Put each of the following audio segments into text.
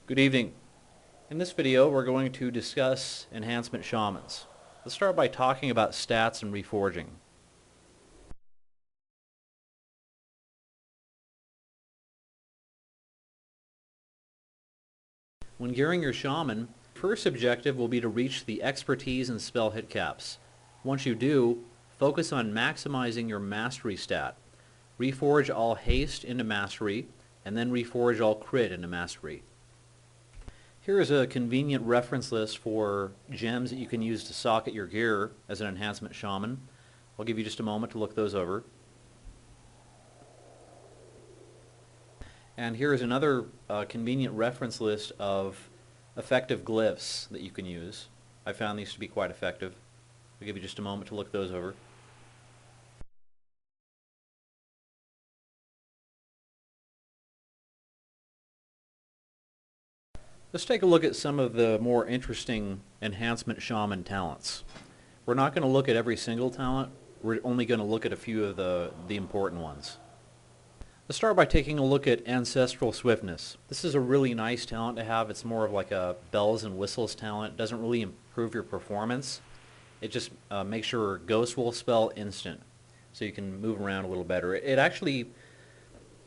Good evening. In this video we're going to discuss Enhancement Shamans. Let's start by talking about stats and reforging. When gearing your shaman, first objective will be to reach the expertise and spell hit caps. Once you do, focus on maximizing your mastery stat. Reforge all haste into mastery, and then reforge all crit into mastery. Here is a convenient reference list for gems that you can use to socket your gear as an enhancement shaman. I'll give you just a moment to look those over. And here is another convenient reference list of effective glyphs that you can use. I found these to be quite effective. I'll give you just a moment to look those over. Let's take a look at some of the more interesting enhancement shaman talents. We're not going to look at every single talent. We're only going to look at a few of the important ones. Let's start by taking a look at Ancestral Swiftness. This is a really nice talent to have. It's more of like a bells and whistles talent. It doesn't really improve your performance. It just makes your Ghost Wolf spell instant, so you can move around a little better. It actually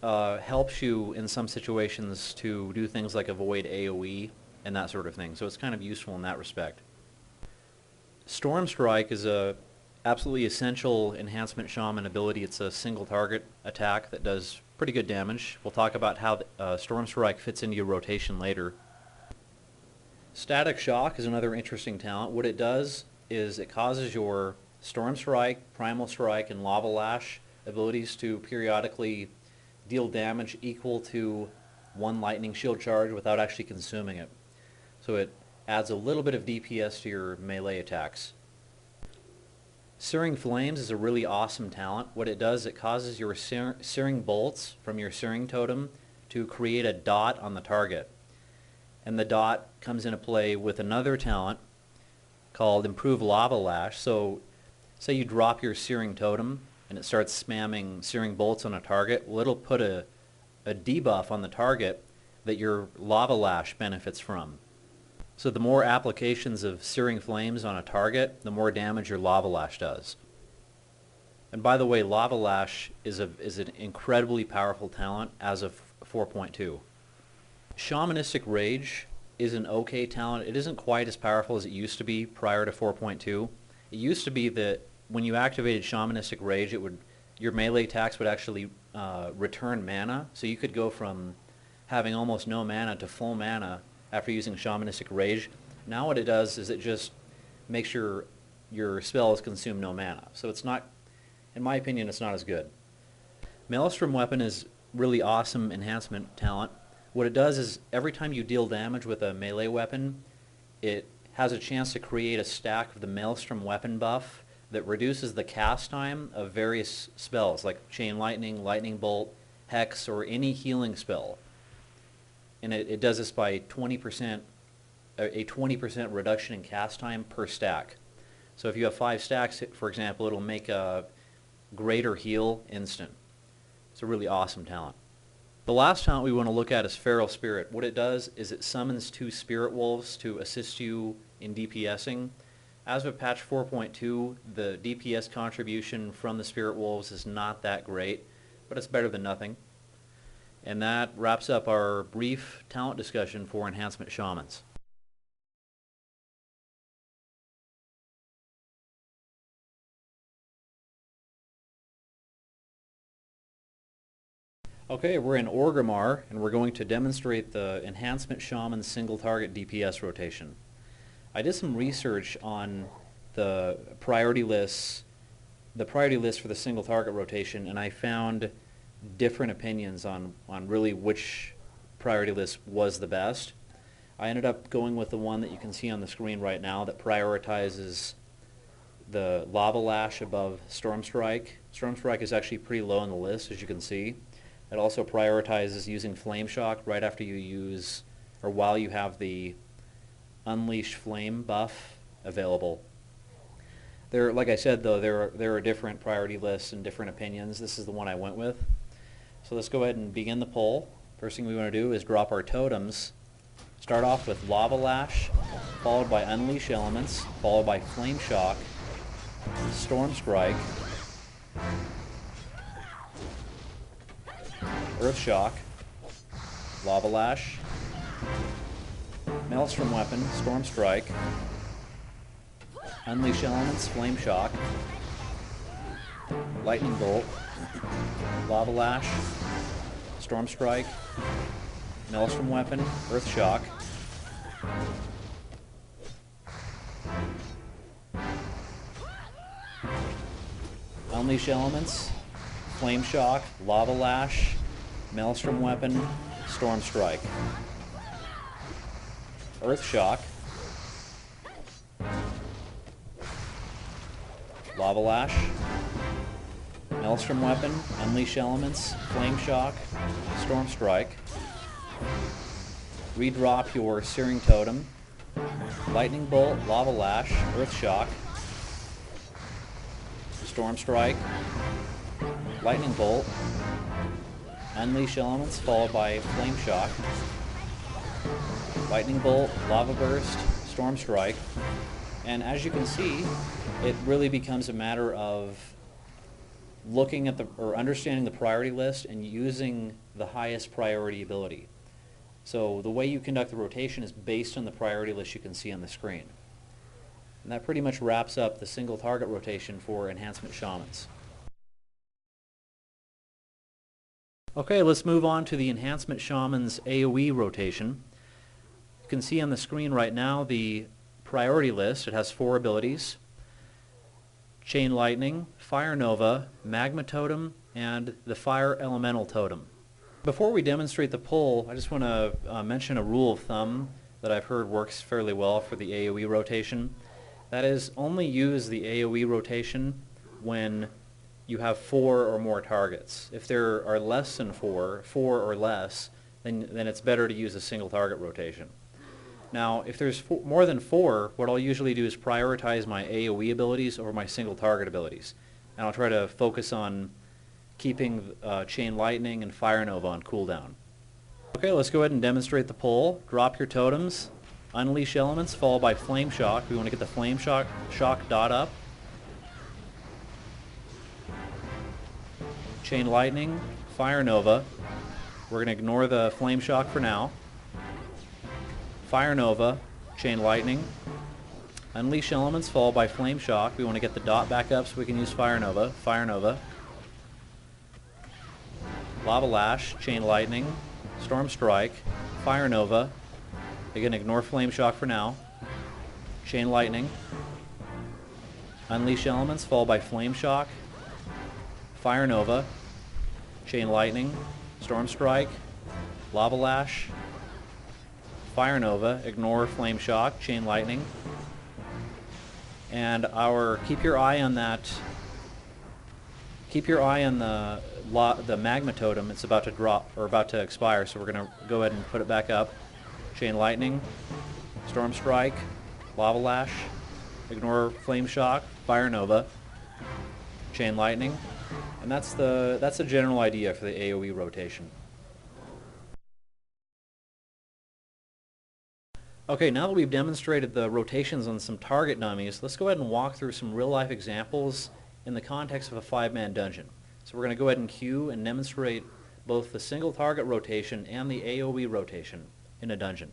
helps you in some situations to do things like avoid AoE and that sort of thing, so it's kind of useful in that respect. Storm Strike is a absolutely essential enhancement shaman ability. It's a single target attack that does pretty good damage. We'll talk about how Storm Strike fits into your rotation later. Static Shock is another interesting talent. What it does is it causes your Storm Strike, Primal Strike, and Lava Lash abilities to periodically deal damage equal to one lightning shield charge without actually consuming it. So it adds a little bit of DPS to your melee attacks. Searing Flames is a really awesome talent. What it does, it causes your searing bolts from your searing totem to create a dot on the target. And the dot comes into play with another talent called Improve Lava Lash. So say you drop your searing totem and it starts spamming searing bolts on a target, well, it'll put a debuff on the target that your Lava Lash benefits from. So the more applications of Searing Flames on a target, the more damage your Lava Lash does. And by the way, Lava Lash is an incredibly powerful talent as of 4.2. Shamanistic Rage is an okay talent. It isn't quite as powerful as it used to be prior to 4.2. It used to be that when you activated Shamanistic Rage, your melee attacks would actually return mana. So you could go from having almost no mana to full mana after using Shamanistic Rage. Now what it does is it just makes your spells consume no mana. So it's not, in my opinion, it's not as good. Maelstrom Weapon is really awesome enhancement talent. What it does is every time you deal damage with a melee weapon, it has a chance to create a stack of the Maelstrom Weapon buff that reduces the cast time of various spells like Chain Lightning, Lightning Bolt, Hex, or any healing spell. And it does this by 20%, a 20% reduction in cast time per stack. So if you have 5 stacks, for example, it'll make a greater heal instant. It's a really awesome talent. The last talent we want to look at is Feral Spirit. What it does is it summons 2 Spirit Wolves to assist you in DPSing. As of patch 4.2, the DPS contribution from the Spirit Wolves is not that great, but it's better than nothing. And that wraps up our brief talent discussion for Enhancement Shamans. Okay, we're in Orgrimmar, and we're going to demonstrate the Enhancement Shaman single target DPS rotation. I did some research on the priority lists for the single target rotation, and I found different opinions on really which priority list was the best. I ended up going with the one that you can see on the screen right now that prioritizes the Lava Lash above Storm Strike. Storm Strike is actually pretty low on the list, as you can see. It also prioritizes using Flame Shock right after you use, or while you have the Unleash Flame buff available. Like I said though, there are different priority lists and different opinions. This is the one I went with. So let's go ahead and begin the poll. First thing we want to do is drop our totems Start off with Lava Lash, followed by Unleash Elements, followed by Flame Shock, Storm Strike, Earth Shock, Lava Lash, Maelstrom Weapon, Storm Strike, Unleash Elements, Flame Shock, Lightning Bolt, Lava Lash, Storm Strike, Maelstrom Weapon, Earth Shock, Unleash Elements, Flame Shock, Lava Lash, Maelstrom Weapon, Storm Strike, Earth Shock, Lava Lash, Maelstrom Weapon, Unleash Elements, Flame Shock, Storm Strike. Redrop your Searing Totem, Lightning Bolt, Lava Lash, Earth Shock, Storm Strike, Lightning Bolt, Unleash Elements followed by Flame Shock, Lightning Bolt, Lava Burst, Storm Strike, and as you can see, it really becomes a matter of looking at or understanding the priority list and using the highest priority ability. So the way you conduct the rotation is based on the priority list you can see on the screen. And that pretty much wraps up the single target rotation for Enhancement Shamans. Okay, let's move on to the Enhancement Shaman's AoE rotation. You can see on the screen right now the priority list. It has 4 abilities: Chain Lightning, Fire Nova, Magma Totem, and the Fire Elemental Totem. Before we demonstrate the pull, I just want to mention a rule of thumb that I've heard works fairly well for the AoE rotation. That is, only use the AoE rotation when you have 4 or more targets. If there are less than 4 or less, then it's better to use a single target rotation. Now, if there's more than 4, what I'll usually do is prioritize my AoE abilities over my single target abilities. And I'll try to focus on keeping Chain Lightning and Fire Nova on cooldown. Okay, let's go ahead and demonstrate the pull. Drop your totems, Unleash Elements, followed by Flame Shock. We want to get the Flame Shock dot up. Chain Lightning, Fire Nova. We're going to ignore the Flame Shock for now. Fire Nova, Chain Lightning, Unleash Elements, followed by Flame Shock. We want to get the dot back up so we can use Fire Nova. Fire Nova. Lava Lash, Chain Lightning, Storm Strike, Fire Nova. Again, ignore Flame Shock for now. Chain Lightning, Unleash Elements, followed by Flame Shock, Fire Nova, Chain Lightning, Storm Strike, Lava Lash, Fire Nova, ignore Flame Shock, Chain Lightning, and keep your eye on that. Keep your eye on the Magma Totem. It's about to drop or about to expire, so we're going to go ahead and put it back up. Chain Lightning, Storm Strike, Lava Lash, ignore Flame Shock, Fire Nova, Chain Lightning, and that's the general idea for the AoE rotation. Okay, now that we've demonstrated the rotations on some target dummies, let's go ahead and walk through some real-life examples in the context of a 5-man dungeon. So we're going to go ahead and queue and demonstrate both the single target rotation and the AoE rotation in a dungeon.